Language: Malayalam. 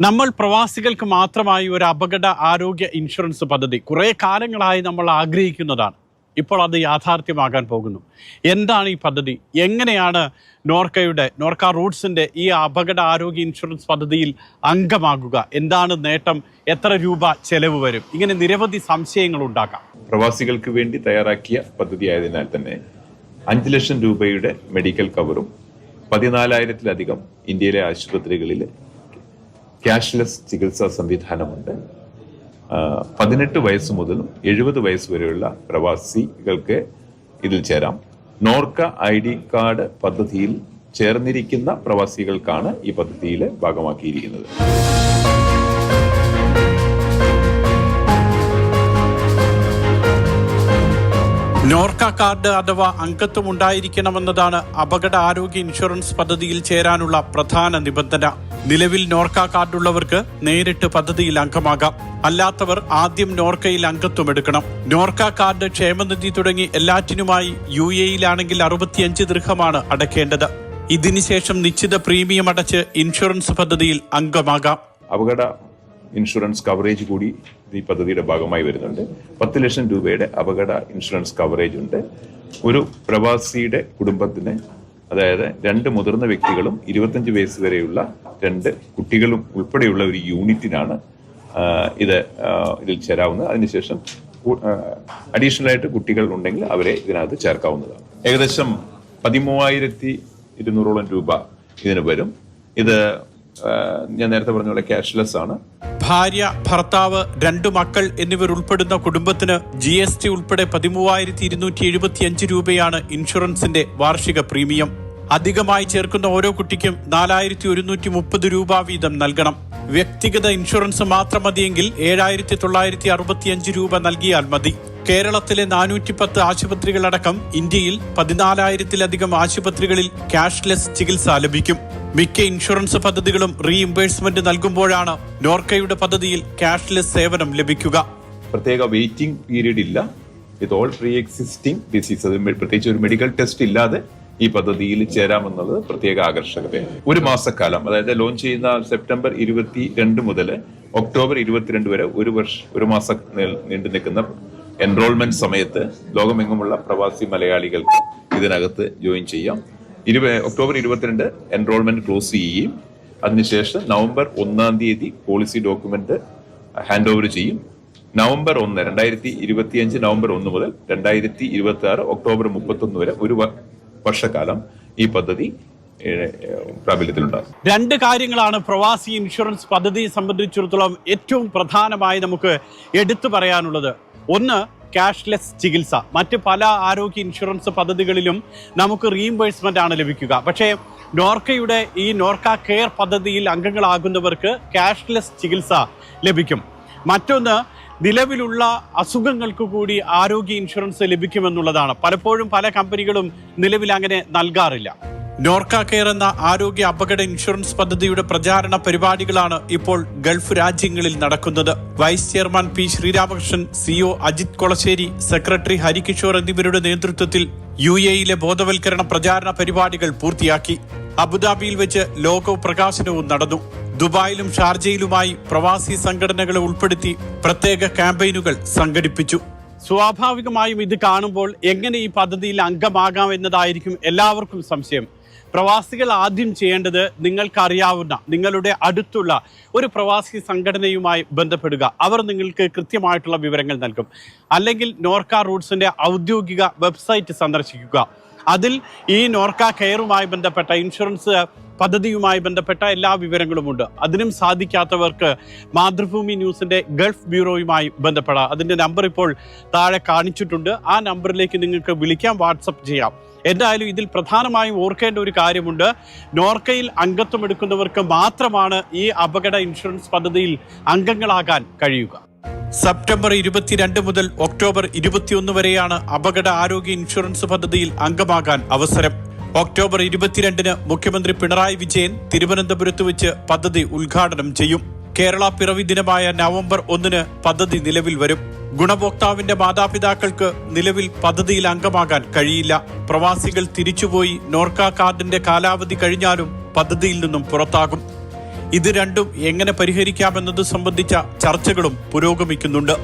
നമ്മൾ പ്രവാസികൾക്ക് മാത്രമായി ഒരു അപകട ആരോഗ്യ ഇൻഷുറൻസ് പദ്ധതി കുറേ കാലങ്ങളായി നമ്മൾ ആഗ്രഹിക്കുന്നതാണ്. ഇപ്പോൾ അത് യാഥാർത്ഥ്യമാകാൻ പോകുന്നു. എന്താണ് ഈ പദ്ധതി? എങ്ങനെയാണ് നോർക്ക റൂട്ട്സിൻ്റെ ഈ അപകട ആരോഗ്യ ഇൻഷുറൻസ് പദ്ധതിയിൽ അംഗമാകുക? എന്താണ് നേട്ടം? എത്ര രൂപ ചെലവ് വരും? ഇങ്ങനെ നിരവധി സംശയങ്ങൾ ഉണ്ടാക്കാം. പ്രവാസികൾക്ക് വേണ്ടി തയ്യാറാക്കിയ പദ്ധതി ആയതിനാൽ തന്നെ 5 ലക്ഷം രൂപയുടെ മെഡിക്കൽ കവറും 14,000-ലധികം ഇന്ത്യയിലെ ആശുപത്രികളിൽ ക്യാഷ്ലെസ് ചികിത്സാ സംവിധാനമുണ്ട്. 18 വയസ്സ് മുതലും 70 വയസ്സ് വരെയുള്ള പ്രവാസികൾക്ക് ഇതിൽ ചേരാം. നോർക്ക ID കാർഡ് പദ്ധതിയിൽ ചേർന്നിരിക്കുന്ന പ്രവാസികൾക്കാണ് ഈ പദ്ധതിയിൽ ഭാഗമാക്കിയിരിക്കുന്നത്. നോർക്ക കാർഡ് അഥവാ അംഗത്വം ഉണ്ടായിരിക്കണമെന്നതാണ് അപകട ആരോഗ്യ ഇൻഷുറൻസ് പദ്ധതിയിൽ ചേരാനുള്ള പ്രധാന നിബന്ധന. നിലവിൽ നോർക്ക കാർഡുള്ളവർക്ക് നേരിട്ട് പദ്ധതിയിൽ അംഗമാകാം. അല്ലാത്തവർ ആദ്യം നോർക്കയിൽ അംഗത്വം എടുക്കണം. നോർക്ക കാർഡ്, ക്ഷേമനിധി തുടങ്ങി എല്ലാറ്റിനുമായി UAE-യിലാണെങ്കിൽ 65 ദിർഹമാണ് അടയ്ക്കേണ്ടത്. ഇതിനുശേഷം നിശ്ചിത പ്രീമിയം അടച്ച് ഇൻഷുറൻസ് പദ്ധതിയിൽ അംഗമാകാം. അപകട ഇൻഷുറൻസ് കവറേജ് കൂടി ഈ പദ്ധതിയുടെ ഭാഗമായി വരുന്നുണ്ട്. 10 ലക്ഷം രൂപയുടെ അപകട ഇൻഷുറൻസ് കവറേജ് ഉണ്ട്. ഒരു പ്രവാസിയുടെ കുടുംബത്തിന്, അതായത് 2 മുതിർന്ന വ്യക്തികളും 25 വയസ്സ് വരെയുള്ള 2 കുട്ടികളും ഉൾപ്പെടെയുള്ള ഒരു യൂണിറ്റിനാണ് ഇതിൽ ചേരാവുന്നത്. അതിനുശേഷം അഡീഷണൽ ആയിട്ട് കുട്ടികൾ ഉണ്ടെങ്കിൽ അവരെ ഇതിനകത്ത് ചേർക്കാവുന്നതാണ്. ഏകദേശം 13,200 രൂപ ഇതിന് വരും. ഇത് ഞാൻ നേരത്തെ പറഞ്ഞ പോലെ ക്യാഷ്ലെസ് ആണ്. ഭാര്യ, ഭർത്താവ്, 2 മക്കൾ എന്നിവർ ഉൾപ്പെടുന്ന കുടുംബത്തിന് GST ഉൾപ്പെടെ 13,275 രൂപയാണ് ഇൻഷുറൻസിന്റെ വാർഷിക പ്രീമിയം. അധികമായി ചേർക്കുന്ന ഓരോ കുട്ടിക്കും 4,130 രൂപ വീതം നൽകണം. വ്യക്തിഗത ഇൻഷുറൻസ് മാത്രം മതിയെങ്കിൽ 7,965 രൂപ നൽകിയാൽ മതി. കേരളത്തിലെ 410 ആശുപത്രികളടക്കം ഇന്ത്യയിൽ 14,000-ലധികം ആശുപത്രികളിൽ ക്യാഷ്ലെസ് ചികിത്സ ലഭിക്കും. മിക്ക ഇൻഷുറൻസ് പദ്ധതികളും റീഇംബേഴ്സ്മെന്റ് നൽകുമ്പോഴാണ് നോർക്കയുടെ പദ്ധതിയിൽ ക്യാഷ്ലെസ് സേവനം ലഭിക്കുക. പ്രത്യേക വെയിറ്റിംഗ് പീരീഡ് ഇല്ല. With all pre existing disease, പ്രത്യേകിച്ച് ഒരു മെഡിക്കൽ ടെസ്റ്റ് ഇല്ലാതെ ഈ പദ്ധതിയിൽ ചേരാമെന്നുള്ളത് പ്രത്യേക ആകർഷകതയാണ്. 1 മാസക്കാലം, അതായത് ലോഞ്ച് ചെയ്യുന്ന സെപ്റ്റംബർ 22 മുതൽ ഒക്ടോബർ 22 വരെ 1 മാസം നീണ്ടു നിൽക്കുന്ന എൻറോൾമെന്റ് സമയത്ത് ലോകമെങ്ങുമുള്ള പ്രവാസി മലയാളികൾക്ക് ഇതിനകത്ത് ജോയിൻ ചെയ്യാം. ഒക്ടോബർ 22 എൻറോൾമെന്റ് ക്ലോസ് ചെയ്യുകയും അതിനുശേഷം November 1 policy document hand over ചെയ്യും. നവംബർ 1, 2025 നവംബർ 1 മുതൽ 2026 ഒക്ടോബർ 31 വരെ 1 വർഷക്കാലം ഈ പദ്ധതി പ്രാബല്യത്തിലുണ്ടാകും. 2 കാര്യങ്ങളാണ് പ്രവാസി ഇൻഷുറൻസ് പദ്ധതിയെ സംബന്ധിച്ചിടത്തോളം ഏറ്റവും പ്രധാനമായി നമുക്ക് എടുത്തു പറയാനുള്ളത്. ഒന്ന്, ക്യാഷ്ലെസ് ചികിത്സ. മറ്റ് പല ആരോഗ്യ ഇൻഷുറൻസ് പദ്ധതികളിലും നമുക്ക് റീഇംബേഴ്സ്മെന്റ് ആണ് ലഭിക്കുക. പക്ഷേ നോർക്കയുടെ ഈ നോർക്ക കെയർ പദ്ധതിയിൽ അംഗങ്ങളാകുന്നവർക്ക് ക്യാഷ്ലെസ് ചികിത്സ ലഭിക്കും. മറ്റൊന്ന്, നിലവിലുള്ള അസുഖങ്ങൾക്ക് കൂടി ആരോഗ്യ ഇൻഷുറൻസ് ലഭിക്കുമെന്നുള്ളതാണ്. പലപ്പോഴും പല കമ്പനികളും നിലവിൽ അങ്ങനെ നൽകാറില്ല. നോർക്ക കെയർ എന്ന ആരോഗ്യ അപകട ഇൻഷുറൻസ് പദ്ധതിയുടെ പ്രചാരണ പരിപാടികളാണ് ഇപ്പോൾ ഗൾഫ് രാജ്യങ്ങളിൽ നടക്കുന്നത്. Vice chairman P. Sreeramakrishnan, CEO Ajith Kolassery, secretary Harikishore എന്നിവരുടെ നേതൃത്വത്തിൽ UAE-യിലെ ബോധവൽക്കരണ പ്രചാരണ പരിപാടികൾ പൂർത്തിയാക്കി. അബുദാബിയിൽ വെച്ച് ലോഗോ പ്രകാശനവും നടന്നു. ദുബായിലും ഷാർജയിലുമായി പ്രവാസി സംഘടനകളെ ഉൾപ്പെടുത്തി പ്രത്യേക ക്യാമ്പയിനുകൾ സംഘടിപ്പിച്ചു. സ്വാഭാവികമായും ഇത് കാണുമ്പോൾ എങ്ങനെ ഈ പദ്ധതിയിൽ അംഗമാകാം എന്നതായിരിക്കും എല്ലാവർക്കും സംശയം. പ്രവാസികൾ ആദ്യം ചെയ്യേണ്ടത് നിങ്ങൾക്കറിയാവുന്ന, നിങ്ങളുടെ അടുത്തുള്ള ഒരു പ്രവാസി സംഘടനയുമായി ബന്ധപ്പെടുക. അവർ നിങ്ങൾക്ക് കൃത്യമായിട്ടുള്ള വിവരങ്ങൾ നൽകും. അല്ലെങ്കിൽ നോർക്ക റൂട്ട്സിൻ്റെ ഔദ്യോഗിക വെബ്സൈറ്റ് സന്ദർശിക്കുക. അതിൽ ഈ നോർക്ക കെയറുമായി ബന്ധപ്പെട്ട ഇൻഷുറൻസ് പദ്ധതിയുമായി ബന്ധപ്പെട്ട എല്ലാ വിവരങ്ങളുമുണ്ട്. അതിനും സാധിക്കാത്തവർക്ക് മാതൃഭൂമി ന്യൂസിൻ്റെ ഗൾഫ് ബ്യൂറോയുമായി ബന്ധപ്പെടാം. അതിൻ്റെ നമ്പർ ഇപ്പോൾ താഴെ കാണിച്ചിട്ടുണ്ട്. ആ നമ്പറിലേക്ക് നിങ്ങൾക്ക് വിളിക്കാം, വാട്സപ്പ് ചെയ്യാം. എന്തായാലും ഇതിൽ പ്രധാനമായും ഓർക്കേണ്ട ഒരു കാര്യമുണ്ട്. നോർക്കയിൽ അംഗത്വം എടുക്കുന്നവർക്ക് മാത്രമാണ് ഈ അപകട ഇൻഷുറൻസ് പദ്ധതിയിൽ അംഗങ്ങളാകാൻ കഴിയുക. സെപ്റ്റംബർ 22 മുതൽ ഒക്ടോബർ 21 വരെയാണ് അപകട ആരോഗ്യ ഇൻഷുറൻസ് പദ്ധതിയിൽ അംഗമാകാൻ അവസരം. ഒക്ടോബർ 22 മുഖ്യമന്ത്രി പിണറായി വിജയൻ തിരുവനന്തപുരത്ത് വെച്ച് പദ്ധതി ഉദ്ഘാടനം ചെയ്യും. കേരള പിറവി ദിനമായ നവംബർ 1 പദ്ധതി നിലവിൽ വരും. ഗുണഭോക്താവിന്റെ മാതാപിതാക്കൾക്ക് നിലവിൽ പദ്ധതിയിൽ അംഗമാകാൻ കഴിയില്ല. പ്രവാസികൾ തിരിച്ചുപോയി നോർക്ക കാർഡിന്റെ കാലാവധി കഴിഞ്ഞാലും പദ്ധതിയിൽ നിന്നും പുറത്താകും. ഇത് രണ്ടും എങ്ങനെ പരിഹരിക്കാമെന്നത് സംബന്ധിച്ച ചർച്ചകളും പുരോഗമിക്കുന്നുണ്ട്.